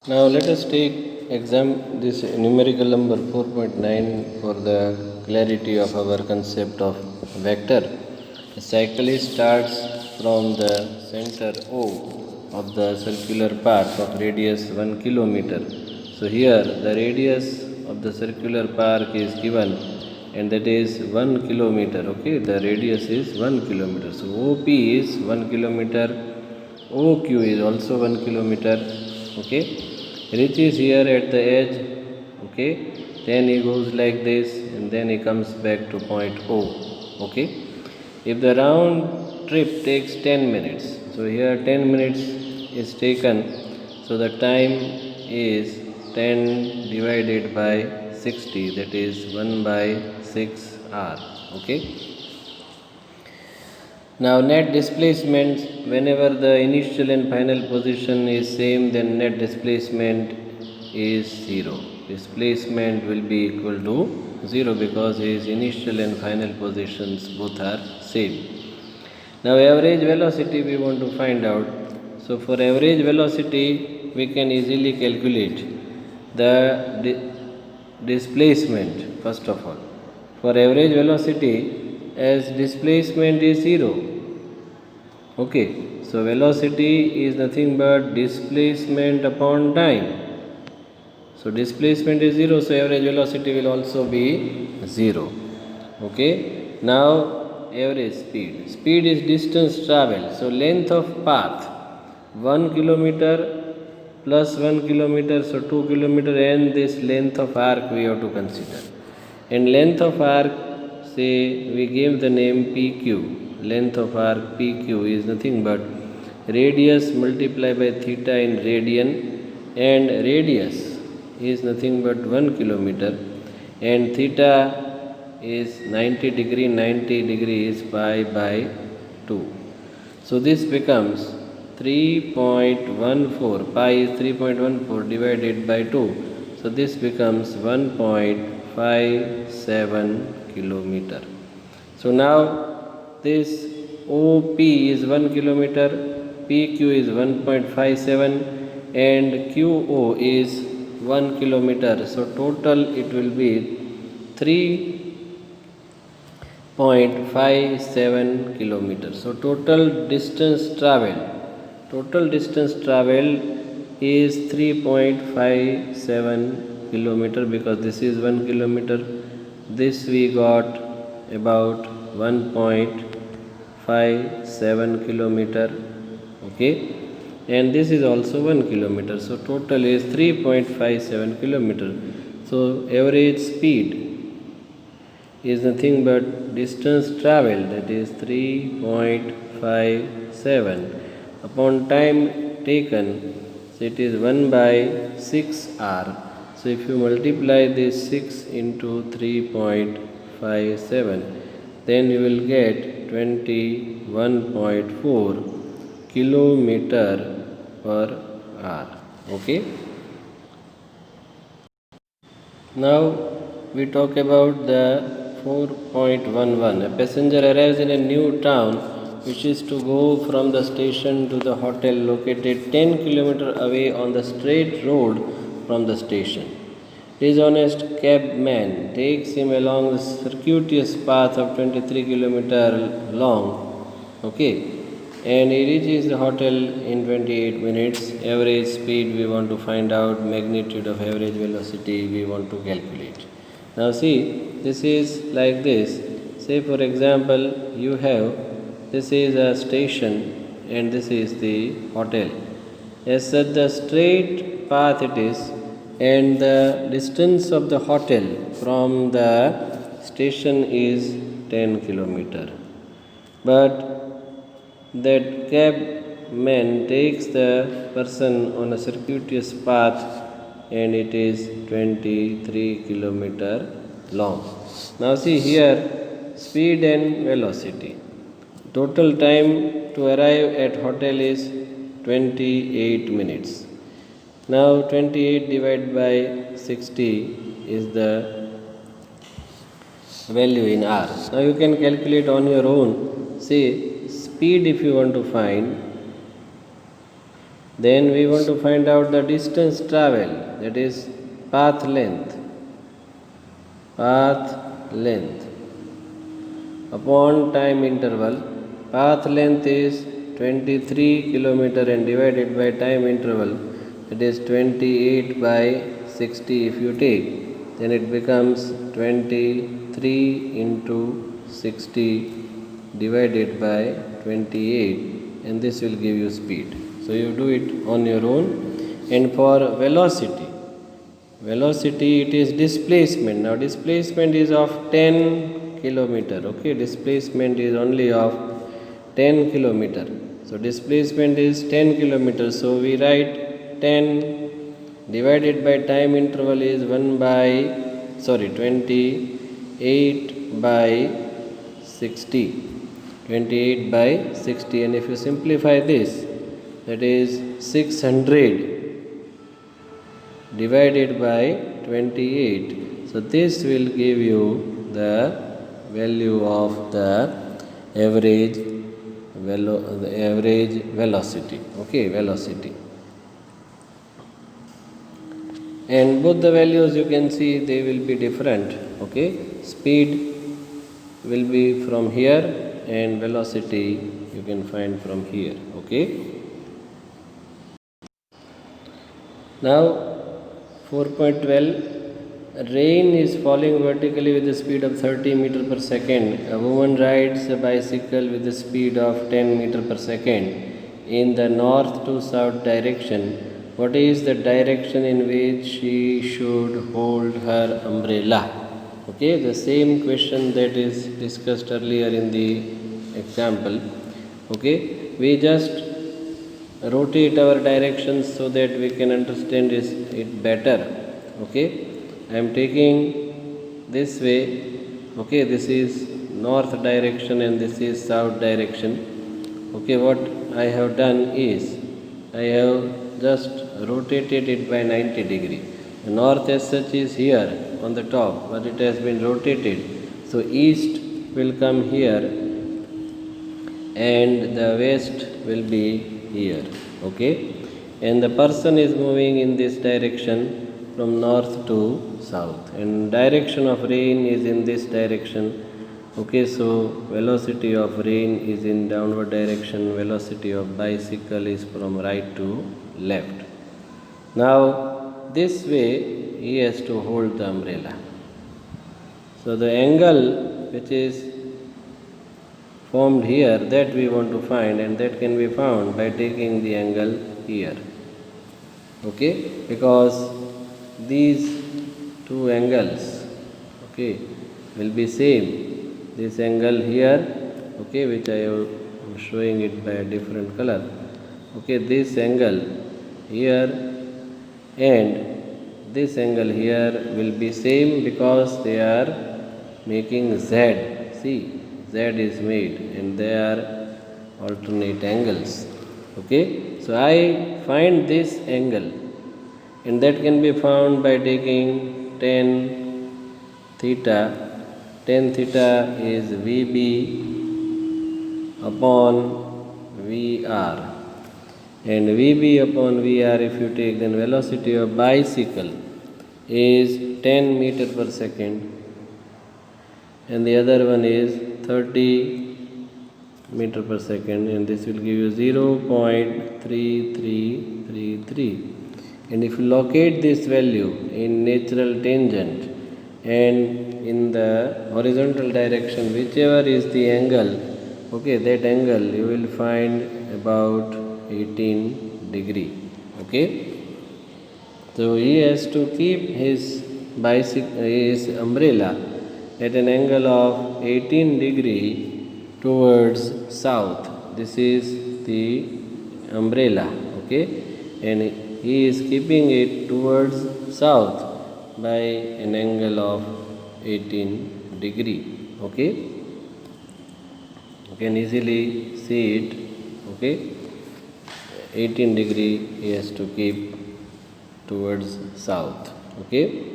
Now let us take exam this numerical number 4.9 for the clarity of our concept of vector. A cyclist starts from the center O of the circular path of radius 1 kilometer. So here the radius of the circular path is given and that is 1 kilometer. Okay, the radius is 1 kilometer. So OP is 1 kilometer, OQ is also 1 kilometer. Okay, reaches here at the edge. Okay, then he goes like this and then he comes back to point O. Okay, if the round trip takes 10 minutes, so here 10 minutes is taken, so the time is 10 divided by 60, that is 1 by 6 hour. Okay, now net displacement, whenever the initial and final position is same, then net displacement is 0. Displacement will be equal to 0 because his initial and final positions both are same. Now average velocity we want to find out. So for average velocity we can easily calculate the displacement first of all. For average velocity, as displacement is 0. Okay, so velocity is nothing but displacement upon time. So displacement is 0, so average velocity will also be 0. Okay, now average speed. Speed is distance traveled. So length of path 1 kilometer plus 1 kilometer, so 2 kilometer, and this length of arc we have to consider. And length of arc, say we give the name PQ. Length of arc PQ is nothing but radius multiplied by theta in radian, and radius is nothing but 1 kilometer, and theta is 90 degree, 90 degree is pi by 2. So this becomes 3.14, pi is 3.14 divided by 2. So this becomes 1.57 kilometer. So now this OP is 1 kilometer, PQ is 1.57 and QO is 1 kilometer. So total it will be 3.57 kilometers. So total distance traveled is 3.57 kilometer, because this is 1 kilometer. This we got about 1.57 kilometer. Okay, and this is also 1 kilometer. So total is 3.57 kilometer. So average speed is nothing but distance traveled, that is 3.57 upon time taken, so it is 1 by 6 hour. So if you multiply this 6 into 3.57, then you will get 21.4 kilometer per hour. Okay, now we talk about the 4.11. A passenger arrives in a new town which is to go from the station to the hotel located 10 km away on the straight road from the station. His honest cabman takes him along the circuitous path of 23 km long. Okay, and he reaches the hotel in 28 minutes. Average speed we want to find out, magnitude of average velocity we want to calculate. Now see, this is like this. Say for example, you have, this is a station and this is the hotel. As such the straight path it is, and the distance of the hotel from the station is 10 kilometer. But that cabman takes the person on a circuitous path and it is 23 kilometer long. Now see here, speed and velocity. Total time to arrive at hotel is 28 minutes. Now 28 divided by 60 is the value in hours. Now you can calculate on your own. See, speed if you want to find, Then we want to find out the distance travel, that is path length. Path length upon time interval. Path length is 23 kilometer and divided by time interval, it is 28 by 60. If you take, then it becomes 23 into 60 divided by 28, and this will give you speed. So you do it on your own. And for velocity, it is displacement. Now displacement is of 10 kilometer. Okay, displacement is only of 10 kilometer. So displacement is 10 kilometers. So we write 10 divided by time interval is 28 by 60. 28 by 60. And if you simplify this, that is 600 divided by 28. So this will give you the value of the average velocity. Okay, velocity. And both the values you can see they will be different. Okay, speed will be from here and velocity you can find from here. Okay. Now 4.12, rain is falling vertically with a speed of 30 meter per second. A woman rides a bicycle with a speed of 10 meter per second in the north to south direction. What is the direction in which she should hold her umbrella? Okay, the same question that is discussed earlier in the example. Okay, we just rotate our directions so that we can understand it better. Okay, I am taking this way. Okay, this is north direction and this is south direction. Okay, what I have done is I have just rotated it by 90 degree. The north as such is here on the top, but it has been rotated. So east will come here and the west will be here. Okay, and the person is moving in this direction from north to south, and direction of rain is in this direction. Okay, so velocity of rain is in downward direction, velocity of bicycle is from right to left. Now this way he has to hold the umbrella. So the angle which is formed here, that we want to find, and that can be found by taking the angle here. Okay, because these two angles, okay, will be same. This angle here, okay, which I am showing it by a different color. Okay, this angle here and this angle here will be same because they are making Z. See, Z is made and they are alternate angles. Okay, so I find this angle, and that can be found by taking tan theta. Tan theta is VB upon VR, and VB upon VR if you take, then velocity of bicycle is 10 meter per second and the other one is 30 meter per second, and this will give you 0.3333. And if you locate this value in natural tangent and in the horizontal direction, whichever is the angle, okay, that angle you will find about 18 degree. Okay, so he has to keep his umbrella at an angle of 18 degree towards south. This is the umbrella. Okay, and he is keeping it towards south by an angle of 18 degree. Okay, you can easily see it. Okay, 18 degree he has to keep towards south. Okay.